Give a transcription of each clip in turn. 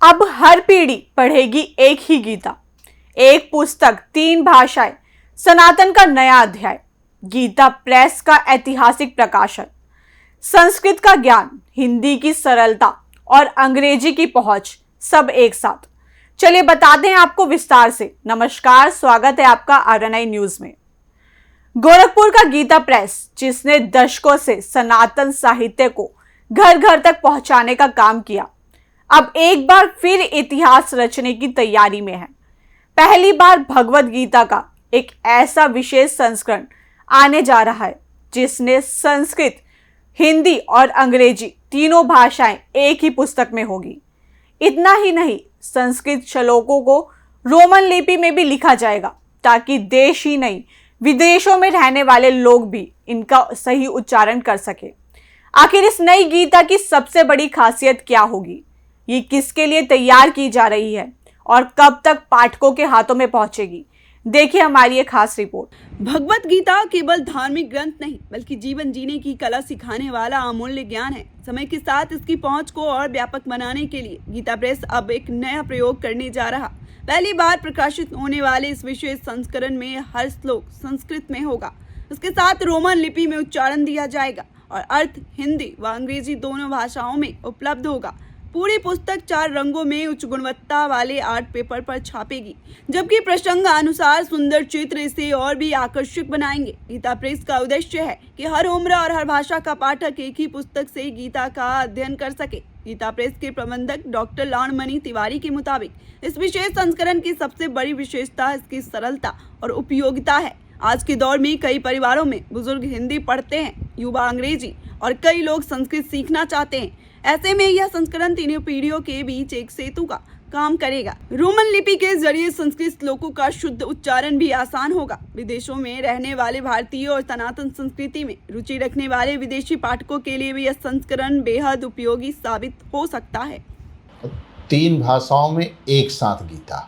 अब हर पीढ़ी पढ़ेगी एक ही गीता, एक पुस्तक, तीन भाषाएं, सनातन का नया अध्याय। गीता प्रेस का ऐतिहासिक प्रकाशन। संस्कृत का ज्ञान, हिंदी की सरलता और अंग्रेजी की पहुंच, सब एक साथ। चलिए बताते हैं आपको विस्तार से। नमस्कार, स्वागत है आपका RNI न्यूज में। गोरखपुर का गीता प्रेस, जिसने दशकों से सनातन साहित्य को घर घर तक पहुंचाने का काम किया, अब एक बार फिर इतिहास रचने की तैयारी में है। पहली बार भगवत गीता का एक ऐसा विशेष संस्करण आने जा रहा है जिसने संस्कृत, हिंदी और अंग्रेजी तीनों भाषाएं एक ही पुस्तक में होगी। इतना ही नहीं, संस्कृत श्लोकों को रोमन लिपि में भी लिखा जाएगा ताकि देश ही नहीं, विदेशों में रहने वाले लोग भी इनका सही उच्चारण कर सके। आखिर इस नई गीता की सबसे बड़ी खासियत क्या होगी? ये किसके लिए तैयार की जा रही है और कब तक पाठकों के हाथों में पहुंचेगी? देखिए हमारी एक खास रिपोर्ट। भगवत गीता केवल धार्मिक ग्रंथ नहीं, बल्कि जीवन जीने की कला सिखाने वाला अमूल्य ज्ञान है। समय के साथ इसकी पहुंच को और व्यापक बनाने के लिए गीता प्रेस अब एक नया प्रयोग करने जा रहा। पहली बार प्रकाशित होने वाले इस विशेष संस्करण में हर श्लोक संस्कृत में होगा। इसके साथ रोमन लिपि में उच्चारण दिया जाएगा और अर्थ हिंदी व अंग्रेजी दोनों भाषाओं में उपलब्ध होगा। पूरी पुस्तक 4 रंगों में उच्च गुणवत्ता वाले आर्ट पेपर पर छापेगी, जबकि प्रसंग अनुसार सुंदर चित्र इसे और भी आकर्षक बनाएंगे। गीता प्रेस का उद्देश्य है कि हर उम्र और हर भाषा का पाठक एक ही पुस्तक से गीता का अध्ययन कर सके। गीता प्रेस के प्रबंधक डॉक्टर लाणमणि तिवारी के मुताबिक इस विशेष संस्करण की सबसे बड़ी विशेषता इसकी सरलता और उपयोगिता है। आज के दौर में कई परिवारों में बुजुर्ग हिंदी पढ़ते हैं, युवा अंग्रेजी और कई लोग संस्कृत सीखना चाहते हैं। ऐसे में यह संस्करण तीनों पीढ़ियों के बीच एक सेतु का काम करेगा। रोमन लिपि के जरिए संस्कृत श्लोकों का शुद्ध उच्चारण भी आसान होगा। विदेशों में रहने वाले भारतीय और सनातन संस्कृति में रुचि रखने वाले विदेशी पाठकों के लिए भी यह संस्करण बेहद उपयोगी साबित हो सकता है। 3 भाषाओं में एक साथ गीता,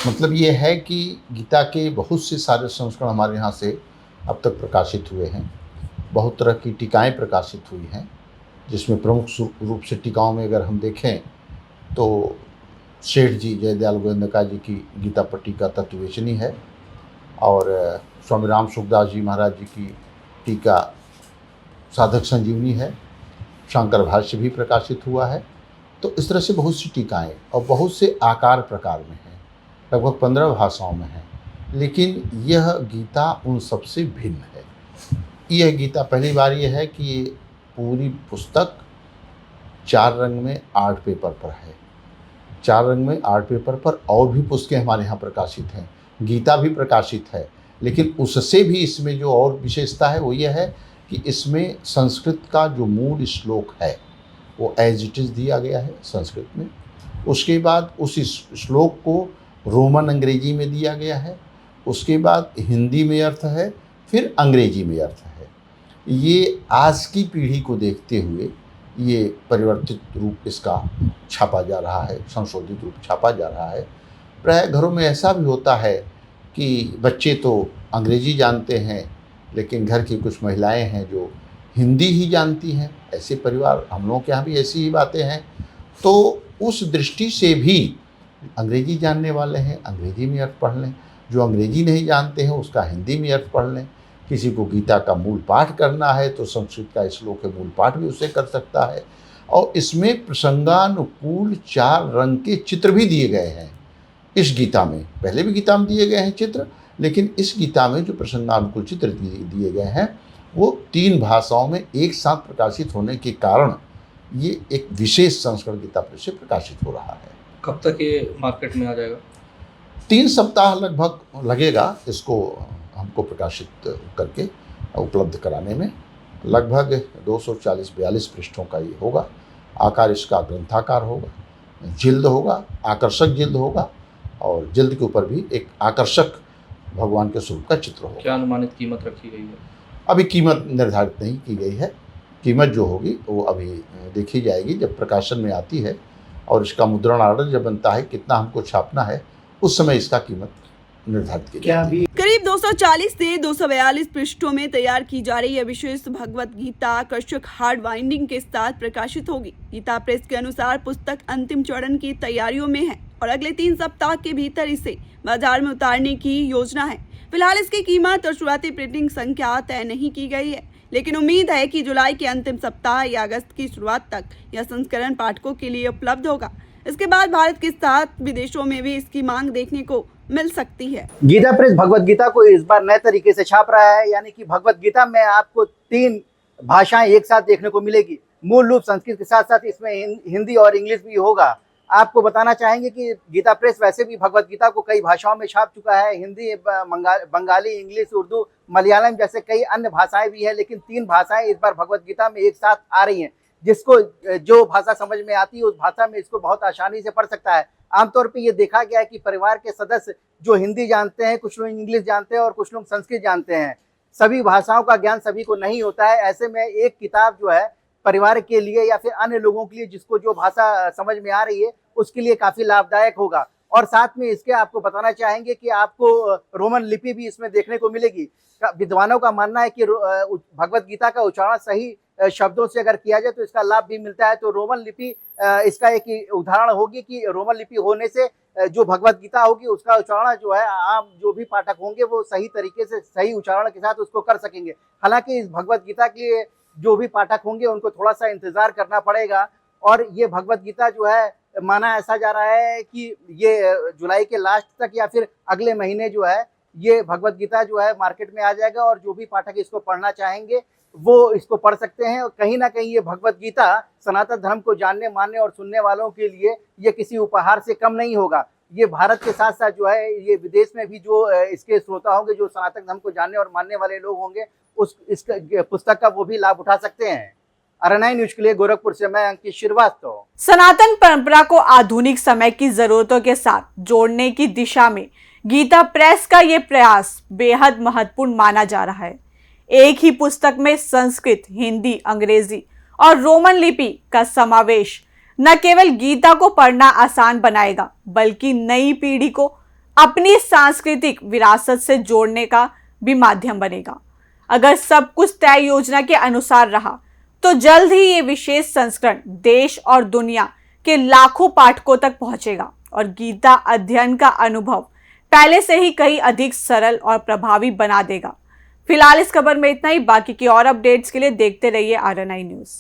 मतलब ये है कि गीता के बहुत से सारे संस्करण हमारे यहाँ से अब तक प्रकाशित हुए हैं। बहुत तरह की टीकाएँ प्रकाशित हुई हैं, जिसमें प्रमुख रूप से टीकाओं में अगर हम देखें तो सेठ जी जयदयाल गोविंदका जी की गीता पर टीका तत्ववेचनी है और स्वामी राम सुखदास जी महाराज जी की टीका साधक संजीवनी है। शंकर भाष्य भी प्रकाशित हुआ है। तो इस तरह से बहुत सी टीकाएँ और बहुत से आकार प्रकार में हैं, लगभग 15 भाषाओं में हैं। लेकिन यह गीता उन सबसे भिन्न है। यह गीता पहली बार यह है कि ये पूरी पुस्तक 4 रंग में आर्ट पेपर पर है। 4 रंग में आर्ट पेपर पर और भी पुस्तकें हमारे यहाँ प्रकाशित हैं, गीता भी प्रकाशित है। लेकिन उससे भी इसमें जो और विशेषता है वो ये है कि इसमें संस्कृत का जो मूल श्लोक है वो एज इट इज़ दिया गया है संस्कृत में। उसके बाद उस श्लोक को रोमन अंग्रेजी में दिया गया है। उसके बाद हिंदी में अर्थ है, फिर अंग्रेजी में अर्थ है। ये आज की पीढ़ी को देखते हुए ये परिवर्तित रूप इसका छापा जा रहा है, संशोधित रूप छापा जा रहा है। प्राय घरों में ऐसा भी होता है कि बच्चे तो अंग्रेजी जानते हैं, लेकिन घर की कुछ महिलाएं हैं जो हिंदी ही जानती हैं। ऐसे परिवार हम लोगों के यहाँ भी ऐसी ही बातें हैं। तो उस दृष्टि से भी अंग्रेजी जानने वाले हैं अंग्रेजी में अर्थ पढ़ लें, जो अंग्रेजी नहीं जानते हैं उसका हिंदी में अर्थ पढ़ लें। किसी को गीता का मूल पाठ करना है तो संस्कृत का श्लोक के मूल पाठ भी उसे कर सकता है। और इसमें प्रसंगानुकूल 4 रंग के चित्र भी दिए गए हैं इस गीता में। पहले भी गीता में दिए गए हैं चित्र, लेकिन इस गीता में जो प्रसंगानुकूल चित्र दिए गए हैं वो 3 भाषाओं में एक साथ प्रकाशित होने के कारण ये एक विशेष संस्करण गीता प्रेस से प्रकाशित हो रहा है। कब तक ये मार्केट में आ जाएगा? 3 सप्ताह लगभग लगेगा इसको हमको प्रकाशित करके उपलब्ध कराने में। लगभग 240-42 पृष्ठों का ये होगा। आकार इसका ग्रंथाकार होगा, जिल्द होगा, आकर्षक जिल्द होगा और जिल्द के ऊपर भी एक आकर्षक भगवान के स्वरूप का चित्र होगा। क्या अनुमानित कीमत रखी गई है? अभी कीमत निर्धारित नहीं की गई है। कीमत जो होगी वो अभी देखी जाएगी जब प्रकाशन में आती है और इसका मुद्रण ऑर्डर जब बनता है, कितना हमको छापना है, उस समय इसका कीमत निर्धारित की जाएगी। करीब 240 से 242 पृष्ठों में तैयार की जा रही यह विशेष भगवत गीता आकर्षक हार्ड बाइंडिंग के साथ प्रकाशित होगी। गीता प्रेस के अनुसार पुस्तक अंतिम चरण की तैयारियों में है और अगले 3 सप्ताह के भीतर इसे बाजार में उतारने की योजना है। फिलहाल इसकी कीमत और शुरुआती प्रिंटिंग संख्या तय नहीं की गई है, लेकिन उम्मीद है कि जुलाई के अंतिम सप्ताह या अगस्त की शुरुआत तक यह संस्करण पाठकों के लिए उपलब्ध होगा। इसके बाद भारत के साथ विदेशों में भी इसकी मांग देखने को मिल सकती है। गीता प्रेस भगवत गीता को इस बार नए तरीके से छाप रहा है, यानी कि भगवत गीता में आपको 3 भाषाएं एक साथ देखने को मिलेगी। मूल रूप संस्कृत के साथ साथ इसमें हिंदी और इंग्लिश भी होगा। आपको बताना चाहेंगे कि गीता प्रेस वैसे भी भगवत गीता को कई भाषाओं में छाप चुका है। हिंदी, बंगाली, इंग्लिश, उर्दू, मलयालम जैसे कई अन्य भाषाएं भी है, लेकिन 3 भाषाएं इस बार भगवत गीता में एक साथ आ रही हैं, जिसको जो भाषा समझ में आती है उस भाषा में इसको बहुत आसानी से पढ़ सकता है। आमतौर पे ये देखा गया है कि परिवार के सदस्य जो हिंदी जानते हैं, कुछ लोग इंग्लिश जानते हैं और कुछ लोग संस्कृत जानते हैं। सभी भाषाओं का ज्ञान सभी को नहीं होता है। ऐसे में एक किताब जो है परिवार के लिए या फिर अन्य लोगों के लिए जिसको जो भाषा समझ में आ रही है उसके लिए काफी लाभदायक होगा। और साथ में इसके आपको बताना चाहेंगे कि आपको रोमन लिपि भी इसमें देखने को मिलेगी। विद्वानों का मानना है कि भगवत गीता का उच्चारण सही शब्दों से अगर किया जाए तो इसका लाभ भी मिलता है। तो रोमन लिपि इसका एक उदाहरण होगी कि रोमन लिपि होने से जो भगवत गीता होगी उसका उच्चारण जो है आम जो भी पाठक होंगे वो सही तरीके से सही उच्चारण के साथ उसको कर सकेंगे। हालांकि इस भगवत गीता के लिए जो भी पाठक होंगे उनको थोड़ा सा इंतजार करना पड़ेगा। और ये भगवत गीता जो है माना ऐसा जा रहा है कि ये जुलाई के लास्ट तक या फिर अगले महीने जो है ये भगवत गीता जो है मार्केट में आ जाएगा और जो भी पाठक इसको पढ़ना चाहेंगे वो इसको पढ़ सकते हैं। और कहीं ना कहीं ये भगवत गीता सनातन धर्म को जानने, मानने और सुनने वालों के लिए ये किसी उपहार से कम नहीं होगा। ये भारत के साथ साथ जो है ये विदेश में भी जो इसके श्रोता होंगे, जो सनातन धर्म को जानने और मानने वाले लोग होंगे, इस पुस्तक का वो भी लाभ उठा सकते हैं। RNI न्यूज के लिए गोरखपुर से मैं अंकित श्रीवास्तव। सनातन परंपरा को आधुनिक समय की जरूरतों के साथ जोड़ने की दिशा में गीता प्रेस का ये प्रयास बेहद महत्वपूर्ण माना जा रहा है। एक ही पुस्तक में संस्कृत, हिंदी, अंग्रेजी और रोमन लिपि का समावेश न केवल गीता को पढ़ना आसान बनाएगा, बल्कि नई पीढ़ी को अपनी सांस्कृतिक विरासत से जोड़ने का भी माध्यम बनेगा। अगर सब कुछ तय योजना के अनुसार रहा तो जल्द ही ये विशेष संस्करण देश और दुनिया के लाखों पाठकों तक पहुंचेगा और गीता अध्ययन का अनुभव पहले से ही कहीं अधिक सरल और प्रभावी बना देगा। फिलहाल इस खबर में इतना ही। बाकी की और अपडेट्स के लिए देखते रहिए RNI न्यूज।